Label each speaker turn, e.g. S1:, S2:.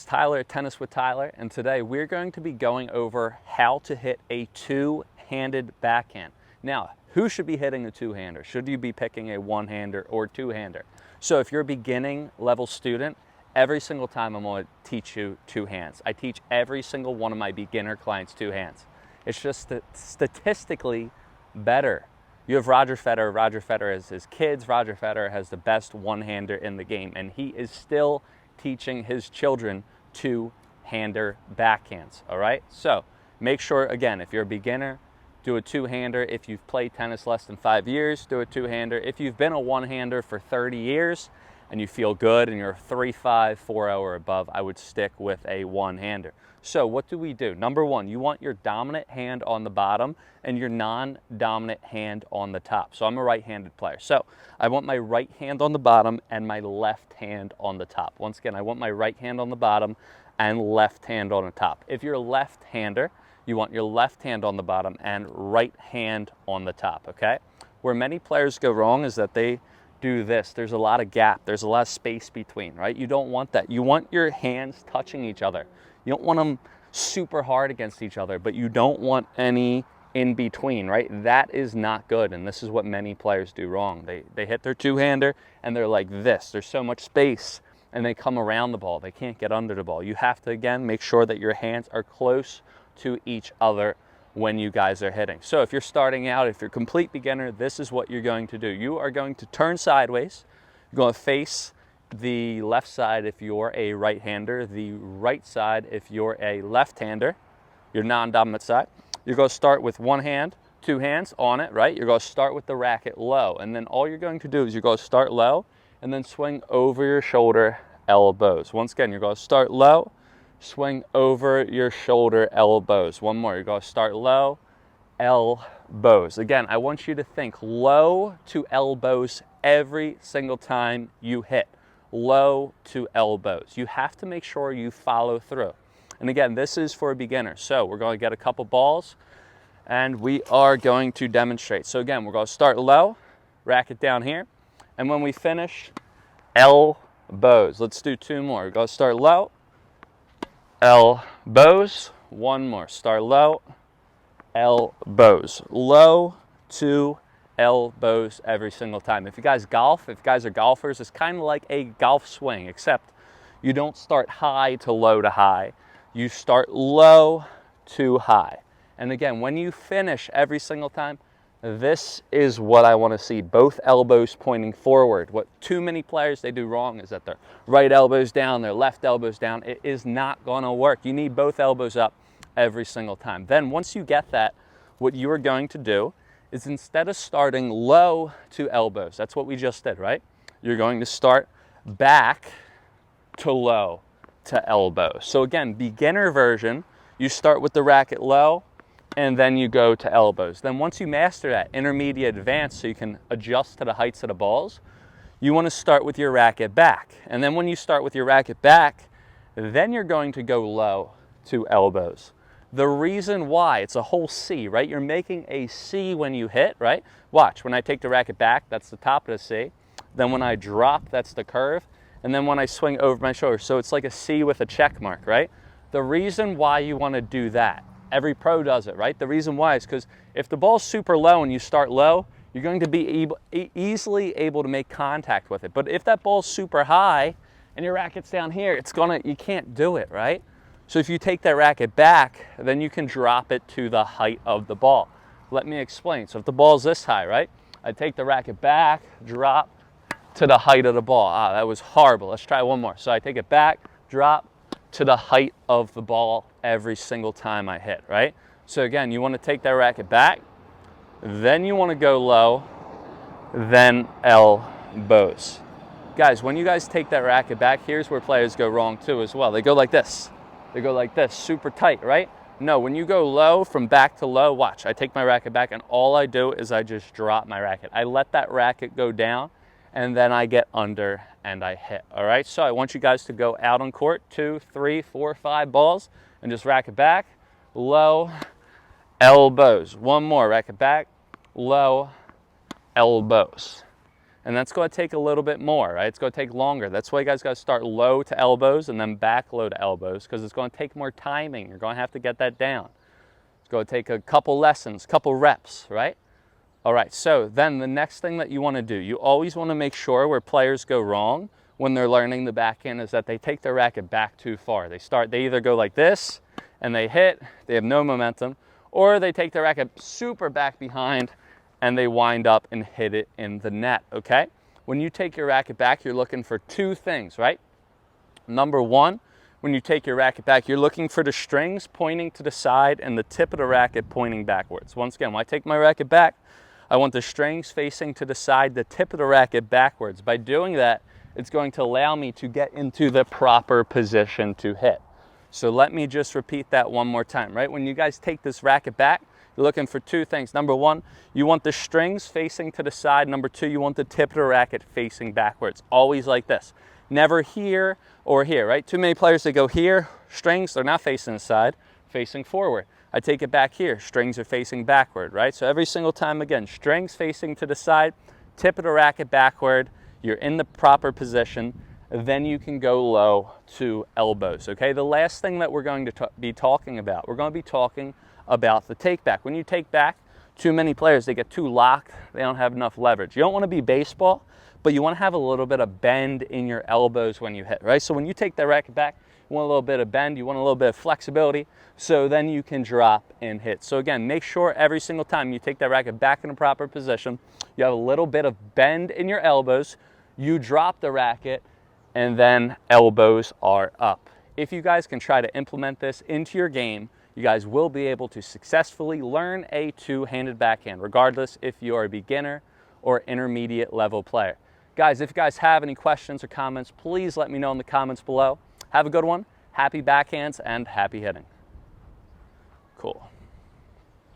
S1: Tyler, Tennis with Tyler, and today we're going to be going over how to hit a two-handed backhand. Now, who should be hitting a two-hander? Should you be picking a one-hander or two-hander? So if you're a beginning level student, every single time I'm going to teach you two hands. I teach every single one of my beginner clients two hands. It's just statistically better. You have Roger Federer. Roger Federer has his kids. Roger Federer has the best one-hander in the game, and he is still teaching his children two-hander backhands, all right? So make sure, again, if you're a beginner, do a two-hander. If you've played tennis less than 5 years, do a two-hander. If you've been a one-hander for 30 years and you feel good and you're 3.5, 4.0 or above, I would stick with a one-hander. So what do we do? Number one, you want your dominant hand on the bottom and your non-dominant hand on the top. So I'm a right-handed player. So I want my right hand on the bottom and my left hand on the top. Once again, I want my right hand on the bottom and left hand on the top. If you're a left-hander, you want your left hand on the bottom and right hand on the top, okay? Where many players go wrong is that they do this. There's a lot of gap. There's a lot of space between, right? You don't want that. You want your hands touching each other. You don't want them super hard against each other, but you don't want any in between, right? That is not good, and this is what many players do wrong. They hit their two-hander, and they're like this. There's so much space, and they come around the ball. They can't get under the ball. You have to, again, make sure that your hands are close to each other when you guys are hitting. So if you're starting out, if you're a complete beginner, this is what you're going to do. You are going to turn sideways. You're going to face the left side if you're a right-hander, the right side if you're a left-hander, your non-dominant side. You're going to start with one hand, two hands on it, right? You're going to start with the racket low, and then all you're going to do is you're going to start low and then swing over your shoulder, elbows. Once again, you're going to start low, swing over your shoulder, elbows. One more. You're going to start low, elbows. Again, I want you to think low to elbows every single time you hit. Low to elbows. You have to make sure you follow through. And again, this is for a beginner. So we're going to get a couple balls and we are going to demonstrate. So again, we're going to start low, racket down here, and when we finish, elbows. Let's do two more. We're going to start low, elbows. One more. Start low, elbows. Low to elbows every single time. If you guys golf, if you guys are golfers, it's kind of like a golf swing, except you don't start high to low to high. You start low to high. And again, when you finish every single time, this is what I want to see. Both elbows pointing forward. What too many players they do wrong is that their right elbow's down, their left elbow's down. It is not going to work. You need both elbows up every single time. Then once you get that, what you are going to do is instead of starting low to elbows, that's what we just did, right? You're going to start back to low to elbows. So again, beginner version, you start with the racket low and then you go to elbows. Then once you master that, intermediate advanced, so you can adjust to the heights of the balls, you want to start with your racket back. And then when you start with your racket back, then you're going to go low to elbows. The reason why, it's a whole C, right? You're making a C when you hit, right? Watch, when I take the racket back, that's the top of the C. Then when I drop, that's the curve. And then when I swing over my shoulder, so it's like a C with a check mark, right? The reason why you want to do that, every pro does it, right? The reason why is because if the ball's super low and you start low, you're going to be easily able to make contact with it. But if that ball's super high and your racket's down here, you can't do it, right? So if you take that racket back, then you can drop it to the height of the ball. Let me explain. So if the ball's this high, right? I take the racket back, drop to the height of the ball. Ah, that was horrible. Let's try one more. So I take it back, drop to the height of the ball every single time I hit, right? So again, you want to take that racket back, then you want to go low, then elbows. Guys, when you guys take that racket back, here's where players go wrong too as well. They go like this. They go like this, super tight, right? No, when you go low, from back to low, watch, I take my racket back and all I do is I just drop my racket. I let that racket go down and then I get under and I hit, all right? So I want you guys to go out on court, 2, 3, 4, 5 balls and just racket back, low, elbows. One more, racket back, low, elbows. And that's going to take a little bit more, right? It's going to take longer. That's why you guys got to start low to elbows and then back low to elbows, because it's going to take more timing. You're going to have to get that down. It's going to take a couple lessons, couple reps, right? All right, so then the next thing that you want to do, you always want to make sure where players go wrong when they're learning the backhand is that they take their racket back too far. They either go like this and they hit, they have no momentum, or they take their racket super back behind and they wind up and hit it in the net, okay? When you take your racket back, you're looking for two things, right? Number one, when you take your racket back, you're looking for the strings pointing to the side and the tip of the racket pointing backwards. Once again, when I take my racket back, I want the strings facing to the side, the tip of the racket backwards. By doing that, it's going to allow me to get into the proper position to hit. So let me just repeat that one more time, right? When you guys take this racket back, you're looking for two things. Number one, you want the strings facing to the side. Number two, you want the tip of the racket facing backwards. Always like this. Never here or here, right? Too many players, they go here, strings, they're not facing the side, facing forward. I take it back here, strings are facing backward, right? So every single time, again, strings facing to the side, tip of the racket backward, you're in the proper position, then you can go low to elbows, okay? The last thing that we're going to be talking about, we're going to be talking about the take back. When you take back, too many players, they get too locked, they don't have enough leverage. You don't want to be baseball, but you want to have a little bit of bend in your elbows when you hit, right? So when you take that racket back, you want a little bit of bend, you want a little bit of flexibility, so then you can drop and hit. So again, make sure every single time you take that racket back in the proper position, you have a little bit of bend in your elbows, you drop the racket, and then elbows are up. If you guys can try to implement this into your game, you guys will be able to successfully learn a two-handed backhand, regardless if you're a beginner or intermediate level player. Guys, if you guys have any questions or comments, please let me know in the comments below. Have a good one, happy backhands, and happy hitting. Cool.